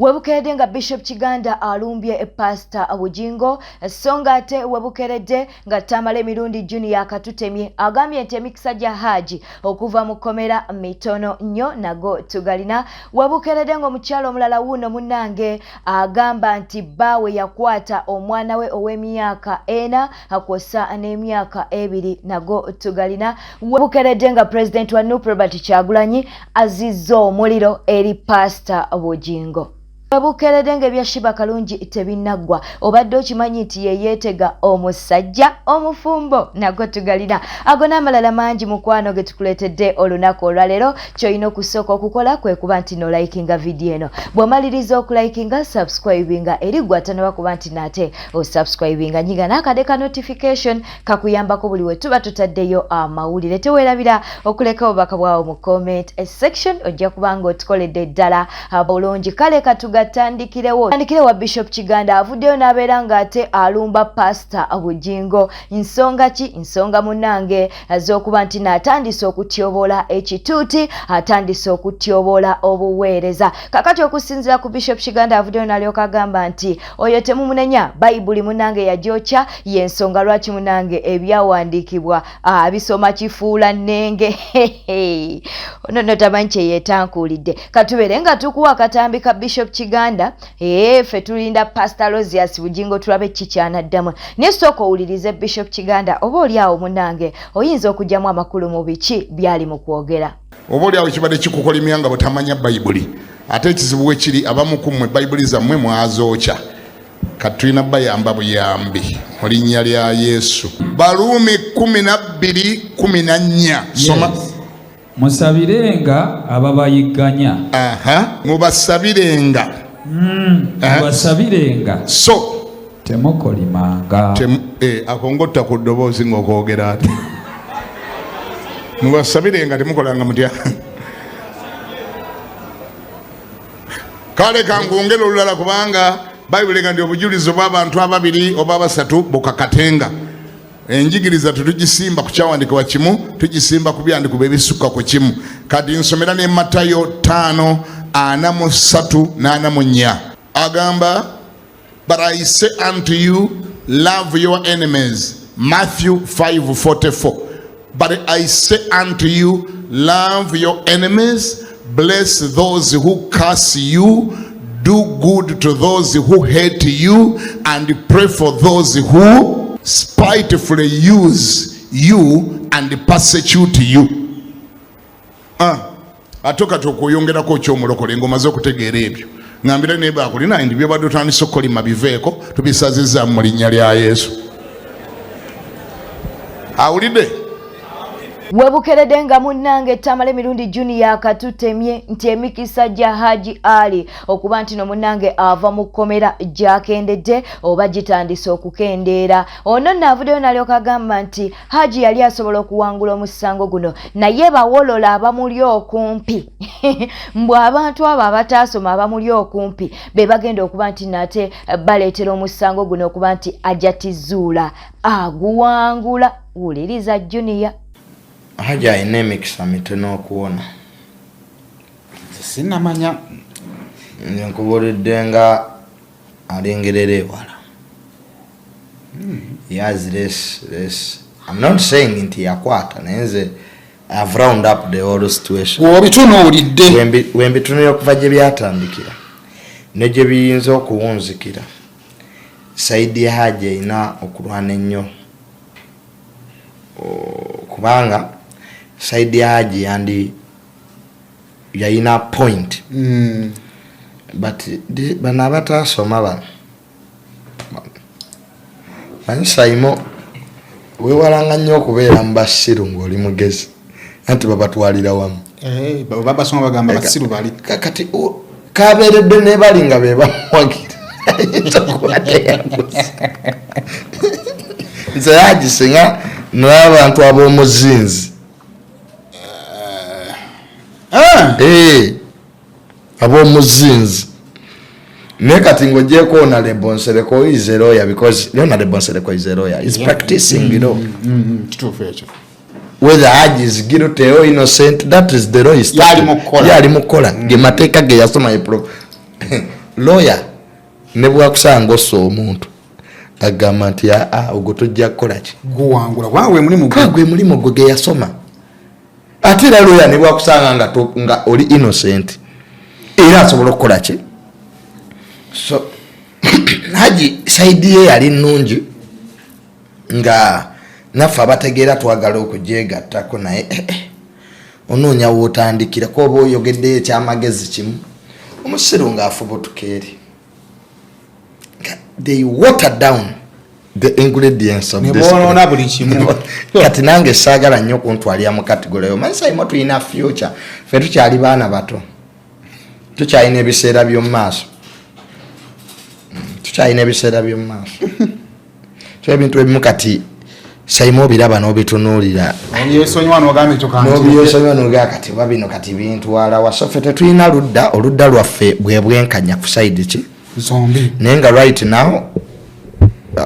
Webukeredde nga Bishop Kiganda alumbye Pastor Bujingo songa ate webukeredde nga Tamale emirundi Junior akatutemye agambye nti emikisa gya HAJJI okuva mu komera mitono nnyo nago tugalina. Webukeredde nga omukyala omulala wuno munnange agamba nti baawe yakwata omwana we ow'emyaka 4 akosa n'emyaka 2 nago tugalina. Webukeredde nga President wa NUP Robert Kyagulanyi azizza omuliro eri Pastor Bujingo. Webukeredde nga ebya Sheebah kalungi tebinnagwa obadde okimanyi nti yeyeetega omusajja omufumbo nago tugalina. Ago n'amalala mangi mukwano ge tukuleetedde olunaku olwaleero. Ky'olina okusooka okukola kwe kuba nti nolikinga vidiyo eno. Bw'omaliriza okulikinga subscribinga eri gwe atanaba kuba nti nate osubscribinga nyiga n'akade ka notification kakuyambako buli we tuba tutaddeyo amawulire. Teweerabira okuleka obubaka bwawo mu comment section ojja kubanga otukoledde ddala bulungi. Kale tandikire wa Bishop Kiganda avuddeyo n'abeera nga ate alumba Pastor Bujingo. Nsonga ki? Nsonga munnange az'okuba nti n'atandise okutyobola ekituuti, atandise okutyobola obuweereza. Kakati okusinziira ku Bishop Kiganda avuddeyo n'alyoka agamba nti oyo temumunenya, Bayibuli munnange yagyokya, y'ensonga lwaki munnange ebyawandiikibwa bisoma kifuula nnenge. Ono notamanyi kye yeetankuulidde. Katubeere nga tukuwa akatambi ka Bishop Kiganda fe tulinda Pastor Rosias Bujingo tulabe kikyanaddamu. Naye sooka owulirize Bishop Kiganda oba oli awo munnange oyinza okugyamu amakulu mu biki byali mu kwogera. Oba oli awo kibadde kikukolimya nga butamanya Bayibuli ate ekizibu we kiri abamu ku mmwe Bayibuli zammwe mwazookya. Kati tulina bayamba buyambi mu linnya lya Yesu. Baluumi 12:14 soma. Musabirenga ababayigganya. Mubasabirenga. Mubasabirenga. So temukolimanga. Akongotta ku ddoboozi ng'okwogera ati. Mubasabirenga temukolanga mutya. Kale kangongera olulala kubanga Bayibuli nga ndi obujulizi bw'abantu ababiri oba basatu bukakatenga. Enjigiriza tugisimba ku kyawandiikibwa kimu, tugisimba ku byandikibwa ebisukka ku kimu. Kati nsomera ne Matayo 5:43-44. Agamba, but I say unto you, love your enemies. Matthew 5:44. But I say unto you, love your enemies, bless those who curse you, do good to those who hate you, and pray for those who spitefully use you and persecute you. Atoka tukuyongerako ky'omulokole ng'omaze okutegeera ebyo. Ngambira ne baakulina ndi bye badde otandise okukolima biveeko tubisazizza mu linnya lya Yesu. Awulidde? Webukeredde nga munnange Tamale emirundi Junior akatutemye nti emikisa gya HAJJI ali okuba nti no munnange ava mu kkomera gyakendedde oba gitandise okukendeera. Ono n'avuddeyo n'alyoka agamba nti HAJJI yali asobola okuwangula omusango guno naye bawolola abamuli okumpi. Mbw abantu abo abataasoma abamuli okumpi be bagenda okuba nti nate baleetera omusango guno okuba nti ajatizuula aguwangula. Wuliriza Junior. HAJJI alina emikisa mitono okuwona. Sinamanya. Nkubuulidde nga alengerera ewala. He has less. I'm not saying nti yakwata naye nze I've round up the whole situation. Obitunuulidde. Wembitunulira okuva gye byatandikira ne gye biyinza okuwunzikira. Saidi ya HAJJI erina okulwana ennyo kubanga saidi ya HAJJI yandi yayina point. But bana batasoma bano bansaimo wewalanga nnyo okubeera mu basiru ng'oli mugezi anti babatwalira wamu. Babasoma bagamba basiru bali. Kati kabeeredde ne bali nga be bamuwagira. Nze HAJJI singa n'abantu ab'omuzinzi. Ab'omuzinzi. Naye kati ng'ogyeko Honorable Nsereko is a lawyer because Honorable Nsereko is a lawyer. He's practicing law. Whether HAJJI is guilty or innocent, that is the law. Yali mukola. Ge mateeka ge yasoma lawyer ne bwakusanga ossa omuntu agamba nti ogwo tojja kukola ki guwangula wawe gwe mulimu gwe ge yasoma ate era lawyer ne bwakusanga nga oli innocent era asobola okukola ki so Haji saidi ye yali nnungi nga naffe abategeera twagala okugyegattako naye onoonya wootandikira ko oba oyogeddeyo ekyamagezi kimu omusiru ng'afubutuka eri they water down the ingredients of this buli kimu kati nange saagala nnyo okuntwalira mu kategoriyo manyisaimo tulina future ffe tukyali baana bato tukyalina ebiseera by'omu maaso so ebintu ebimu kati saimo biraba n'obitunuulira n'obyesonyiwa n'ogaa kati oba bino kati bintwala wasofe tetulina oludda lwaffe bwe bwenkanya ku saidi ki zombi naye nga right now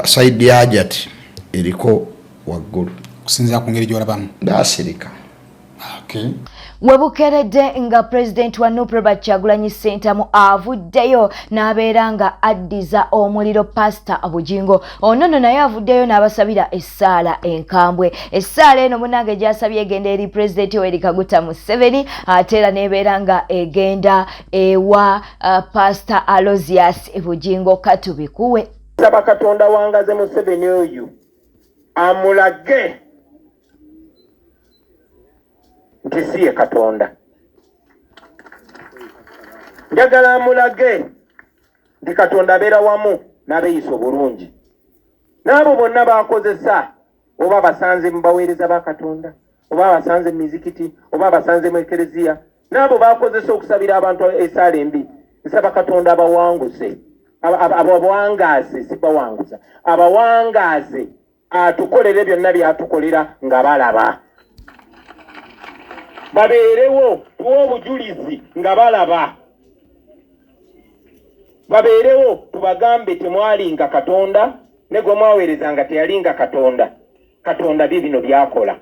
saidi ya HAJJI eriko waggulu kusinziira ku ngeri gy'olabamu daasirika. Webukeredde nga President wa Nupreba Kyagulanyi Ssentamu avuddeyo n'abeera nga addiza omuliro Pastor Bujingo. Ono naye avuddeyo n'abasabira essaala enkambwe. Essaala eno munange gy'asabye egenda eri President Yoweri Kaguta Museveni ate era n'ebeera nga egenda ewa Pastor Aloysius Bujingo katubikuwe. Saba Katonda wangaze Museveni oyo amulage nti siye Katonda. Njagala amulage nti Katonda abeera wamu n'abeeyisa obulungi. N'abo bonna bakozesa oba basanze mu baweereza ba Katonda oba basanze mu mizikiti oba basanze mu ekereziya n'abo bakozesa okusabira abantu esaala embi. Nsaba Katonda abawanguze abawangaze sibawanguza abawangaze atukolere byonna byatukolera nga balaba. Babeerewo tuwa obujulizi nga balaba. Babeerewo tubagambe temwalinga Katonda ne gwe mwaweerezanga teyalinga Katonda. Katonda bino byakola.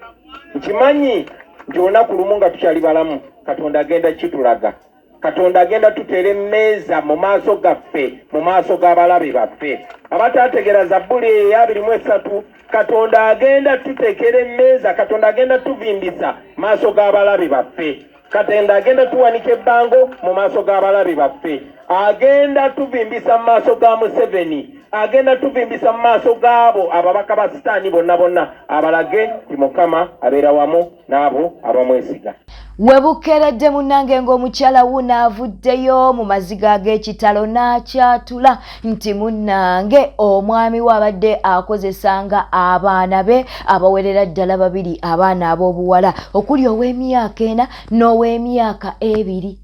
Nkimanyi nti olunaku lumu nga tukyali balamu Katonda agenda kitulaga. Katonda agenda tuteera emmeeza mu maaso gaffe mu maaso g'abalabe baffe. Abataategeera Zabbuli 23 Katonda agenda tuteekera emmeeza. Katonda agenda tuvimbisa maaso g'abalabe baffe. Katonda agenda tuwanika ebbango mu maaso g'abalabe baffe. Agenda tuvimbisa mu maaso ga Museveni. Agenda tuvimbisa mu maaso gaabo ababaka ba Sitaani bonna abalage ti Mukama abeera wamu n'abo abamwesiga. Webukeredde munange ng'omukyala wuno avuddeyo mu maziga g'ekitalo n'akyatula nti munnange omwami we abadde akozesanga abaana be abawerera ddala 2 abaana ab'obuwala okuli ow'emyaka 4 n'ow'emyaka 2.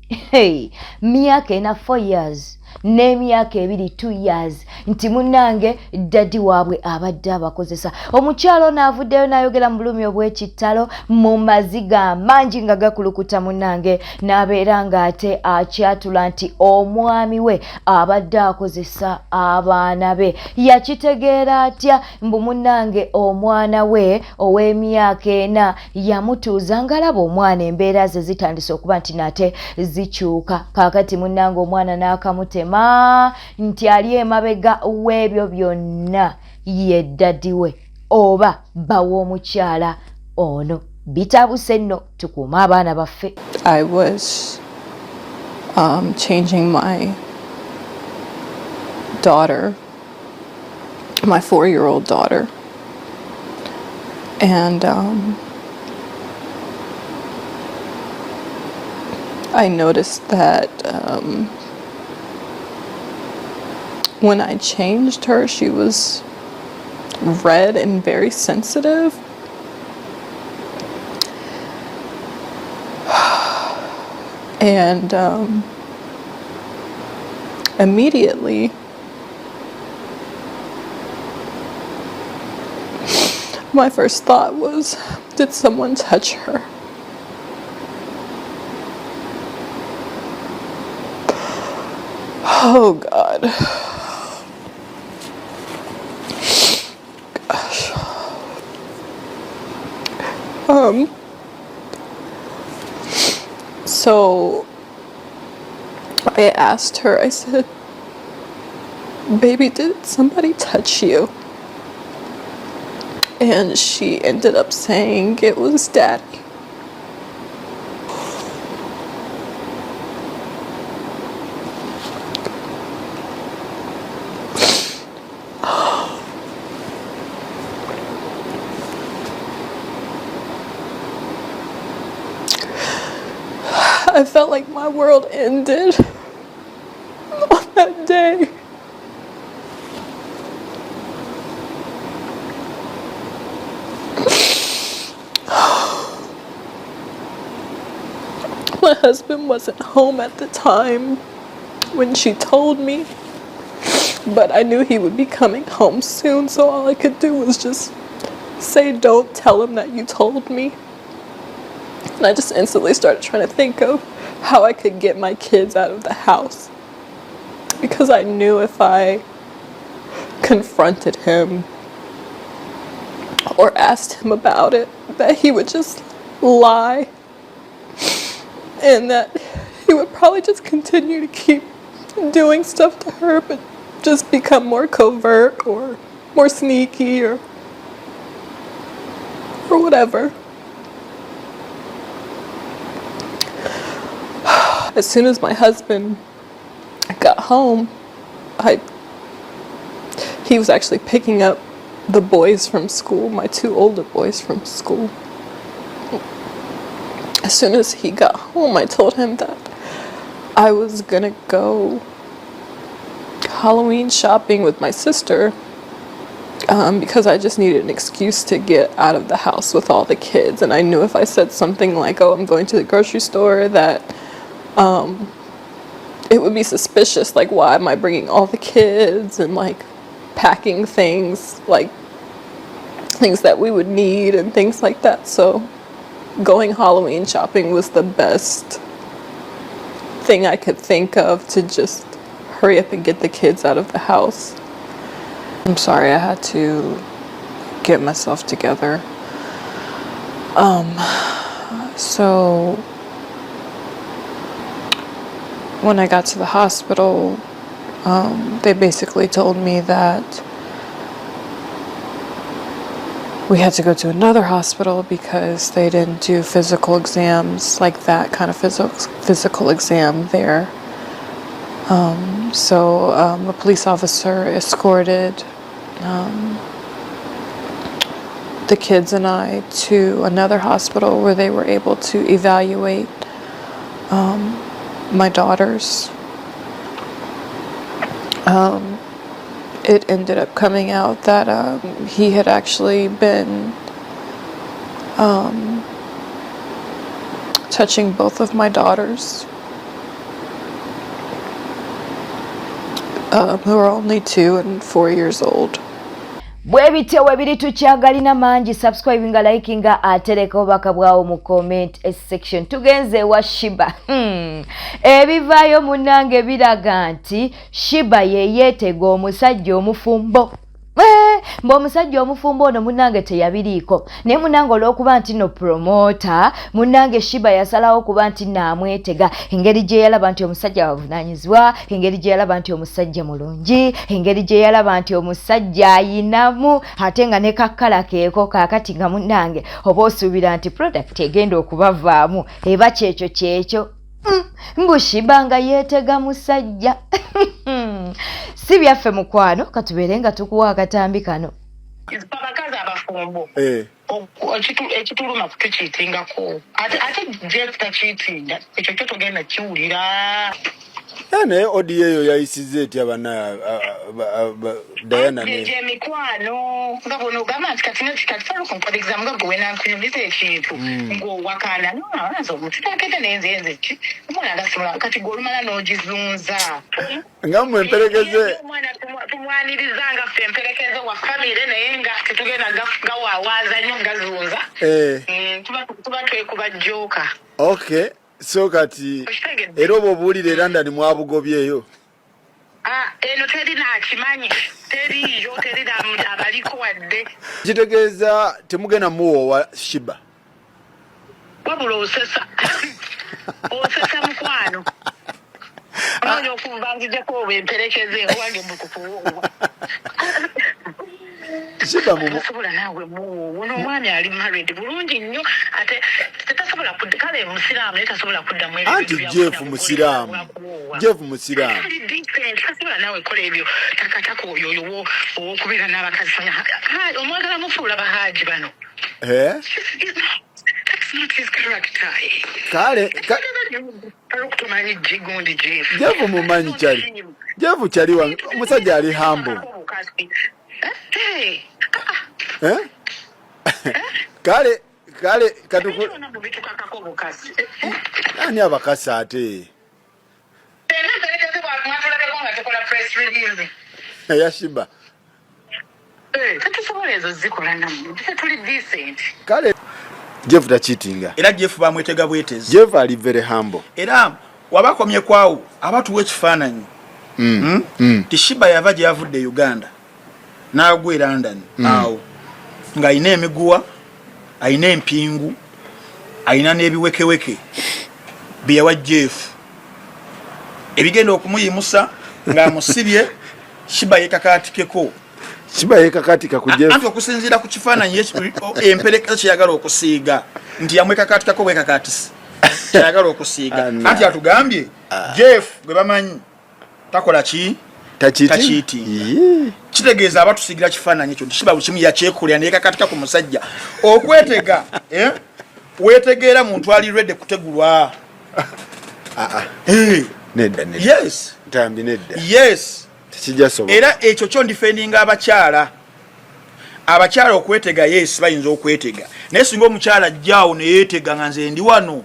Myaka 4 years n'emyaka 2 years nti munnange daddi waabwe abadde abakozesa. Omukyalo ono avuddeyo n'ayogera mu bulumi obw'ekitalo mu maziga mangi nga gakulukuta munnange n'abeera ng'ate akyatula nti omwami we abadde akozesa abaana be. Yakitegeera atya mbu munnange omwana we ow'emyaka 4 yamutuuza ng'alaba omwana embeera ze zitandise okuba nti nate zikyuka. Kaakati munnange omwana n'akamutema nti ali emabega w'ebyo byonna ye daddi we oba baw'omukyala ono. Bitabuse nno tukuume abaana baffe. I was changing my daughter, my 4-year-old daughter, and I noticed that when I changed her, she was red and very sensitive. And immediately, my first thought was, did someone touch her? Oh God. Gosh. So I asked her, I said, baby, did somebody touch you? And she ended up saying it was daddy. I felt like my world ended on that day. My husband wasn't home at the time when she told me, but I knew he would be coming home soon, so all I could do was just say, "Don't tell him that you told me." And I just instantly started trying to think of how I could get my kids out of the house, because I knew if I confronted him or asked him about it, that he would just lie, and that he would probably just continue to keep doing stuff to her, but just become more covert or more sneaky or whatever. As soon as my husband got home, he was actually picking up the boys from school, my 2 older boys from school. As soon as he got home, I told him that I was gonna go Halloween shopping with my sister because I just needed an excuse to get out of the house with all the kids. And I knew if I said something like, "Oh, I'm going to the grocery store," that it would be suspicious. Like, why am I bringing all the kids and like packing things, like things that we would need and things like that. So going Halloween shopping was the best thing I could think of to just hurry up and get the kids out of the house. I'm sorry, I had to get myself together. So when I got to the hospital, they basically told me that we had to go to another hospital because they didn't do physical exams, like that kind of physical exam there. So a police officer escorted the kids and I to another hospital where they were able to evaluate my daughters. It ended up coming out that he had actually been touching both of my daughters, who are only 2 and 4 years old. Bwebite webiri tukyagalina mangi, subscribinga, likinga, atereka obubaka bwawo mu comment section. Tugenze wa Sheebah. Ebivaayo munnange biraga nti Sheebah ye yeetega omusajja omufumbo. Omusajja omufumbo ono munnange teyabiriiko. Naye munnange olw'okuba nti no promota, munnange Sheebah yasalawo kuba nti naamwetega. Engeri gye yalaba nti omusajja wavunaanyizibwa, engeri gye yalaba nti omusajja mulungi, engeri gye yalaba nti omusajja ayinamu, ate nga ne kakkala keeko kaakati nga munnange oba osuubira nti product egenda okubavaamu eba kyekyo. Mbu Sheebah nga yeetega musajja. Si byaffe mukwano, katubeere nga tukuwa akatambi kano. Abakazi abafumbo ekituluma kutukiitingako ate jefta kiitinda ekyo kyo togenda kiwulira. Naye odi eyo yayisize etya bana Diana ne mikwano nga bono ogamba nti kati kumpadikisa nga gwe nankunyumiza ekintu ng'owakana nazo mututakete nenzenze ki omwana agasimula kati gw'olumala n'ogizunza nga mmwe emperekeze omwana tumwanirizanga ffe emperekeze wa famire naye nga tetugenda gawawaaza nnyo ngazunza tuba twekuba jjooka. Okay, so kati era oba obuwulire era ndani mwabugobyeyo eno teri nakimanyi teriyo teri abaliko wadde kitegeeza temugenda muwoowa Sheebah wabula osesa mukwano Nonyo kubangiddeko bemperekeze owange mukukuwa. Sheebah tasobola naawe uno omwami ali married bulungi nnyo ate tetasobola kale musiraamu naye tasobola kuddamu anti Jeff musiraamu tasobola naawe kola ebyo takataka oyo owokubeera n'abakazi omwagala mufuula bahaji bano. That's not his character. Kale Jeff mumanyi kyali. Jeff kyali wa omusajja ali humble. Kale katuko ani abakasi ate ya Sheebah kale Jeff da cheatinga era Jeff bamwetega bwetezi. Jeff ali very humble era wabakomye kwawo abatu wekifaananyi ti Sheebah yava gye yavudde Uganda n'agwa London awo nga ayina emiguwa ayina empingu ayina n'ebiwekeweke bye yawa Jeff ebigenda okumuyimusa ng'amusibye Sheebah yekakatikeko ku Jeff anti okusinziira ku kifaananyi emperekeze kyeyagala okusiiga nti yamwekakatikako bwekakatisi kyeyagala okusiiga anti atugambye Jeff gwe bamanyi takola ki tachiiti kitegeeza abatusigira kifaananyi ekyo nti Sheebah buli kimu yakyekolera neyekakatika ku musajja okwetega wetegeera muntu ali redde kutegulwa nedda yes tambi nedda yes kijasobola era ekyo kyo ndifendinga abakyala okwetega yes bayinza okwetega naye singa omukyala ajjaawo neyeetega nga nze ndi wano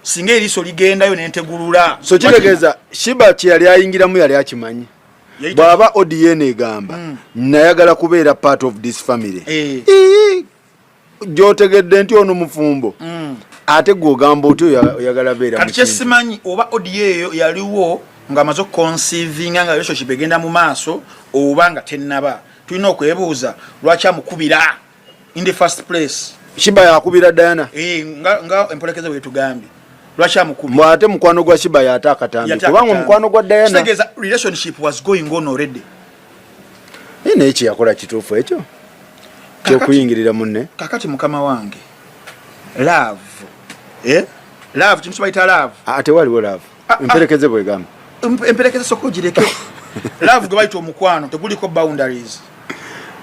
singa eriiso ligendayo nentegulula so kitegeeza Sheebah kye yali ayingiramu yali akimanyi bw'aba ODN egamba nayagala kubeera part of this family gyotegedde nti ono mufumbo ate gw'ogamba oti oyagala beera kati kyesimanyi oba ODN yaliwo ng'amaze okuconcevinga nga relationship egenda mu maaso oba nga tennaba tulina okwebuuza lwaki amukubira in the first place. Sheebah yakubira Diana nga emperekeze bwetugambye lwaki amukubira mwate mukwano gwa Sheebah yata akatambi kubanga mukwano gwa Diana kitegeeza relationship was going on already. Naye kye yakola kituufu ekyo kyokuyingirira munne kakati mukama wange love love kintu bayita love ate waliwo love emperekeze bwegamba emperekeze soko gireke love gwe bayita omukwano teguliko boundaries.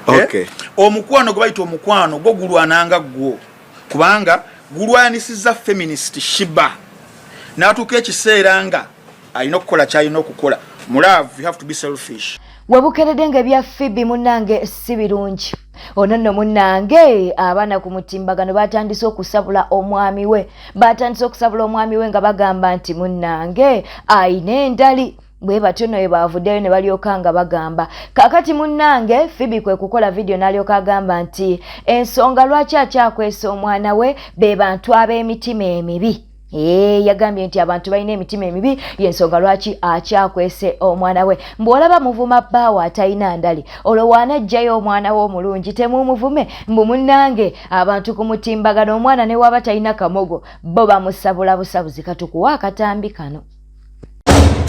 Okay. Omukwano gwe bayita omukwano gwo gulwananga gwo kubanga gulwanisiza feminist Sheebah n'atuuka ekiseera nga alina okukola kyalina okukola mu love you have to be selfish. Webukeredde ng'ebya Phoebe munnange si birungi. Ono nno munnange abaana ku mutimbagano batandise okusabula omwami we. Batandise okusabula omwami we nga bagamba nti munnange ayina endali. Bwe batyo no ebavuddeyo ne balyoka nga bagamba. Kakati munnange Phoebe kwe kukola video n'alyoka agamba nti ensonga lwaki akyakwesa omwana we be bantu ab'emitima emibi. Yagambye nti abantu balina emitima emibi yensonga lwaki akyakwese omwana we. Mbwolaba muvuma bbaawo atalina ndali olwowaana ajjayo omwana we omulungi temumuvume mbu munnange abantu ku mutimbagano omwana ne waba talina kamogo bo bamusabula busabuzi katukuwa akatambi kano.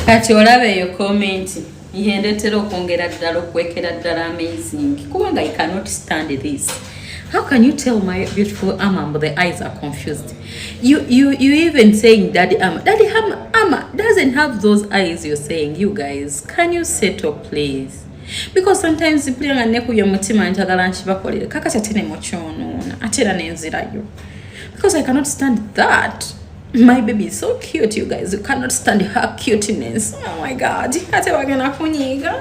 Kati olabe eyo komenti yendetera okwongera ddala okwekera ddala amazing kubanga I cannot stand this. How can you tell my beautiful Amma the eyes are confused? You even saying Daddy Amma doesn't have those eyes you're saying. You guys, can you settle please? Because sometimes you play on neku ya mutima njagala nchibakolere kaka chatene mochono atera nenzirayo. Because I cannot stand that. My baby is so cute, you guys. You cannot stand her cuteness. Oh my God. Ate wagena kunyiga.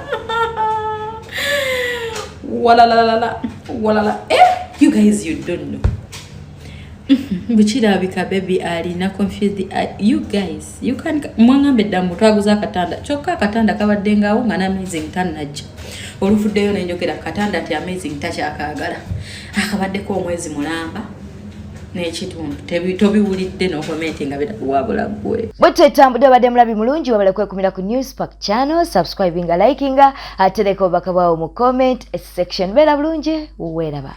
Walala. You guys, you don't know. Buchira bika baby ali na confused. You guys, you can mwangambe damu twaguza katanda. Choka katanda kabaddenga awo ngana amazing tanaja. Olufuddeyo nenjogera katanda ati amazing tacha akagala. Akabaddeko omwezi mulamba. Nechitundu tobiwulidde n'okomentinga bitakuwabula gwe. Bwete tambudde badde mulabi mulungi wabale kwekumira ku News Park channel, subscribinga, likinga, atereka obubaka bwawo mu comment section. Beera bulungi, weeraba.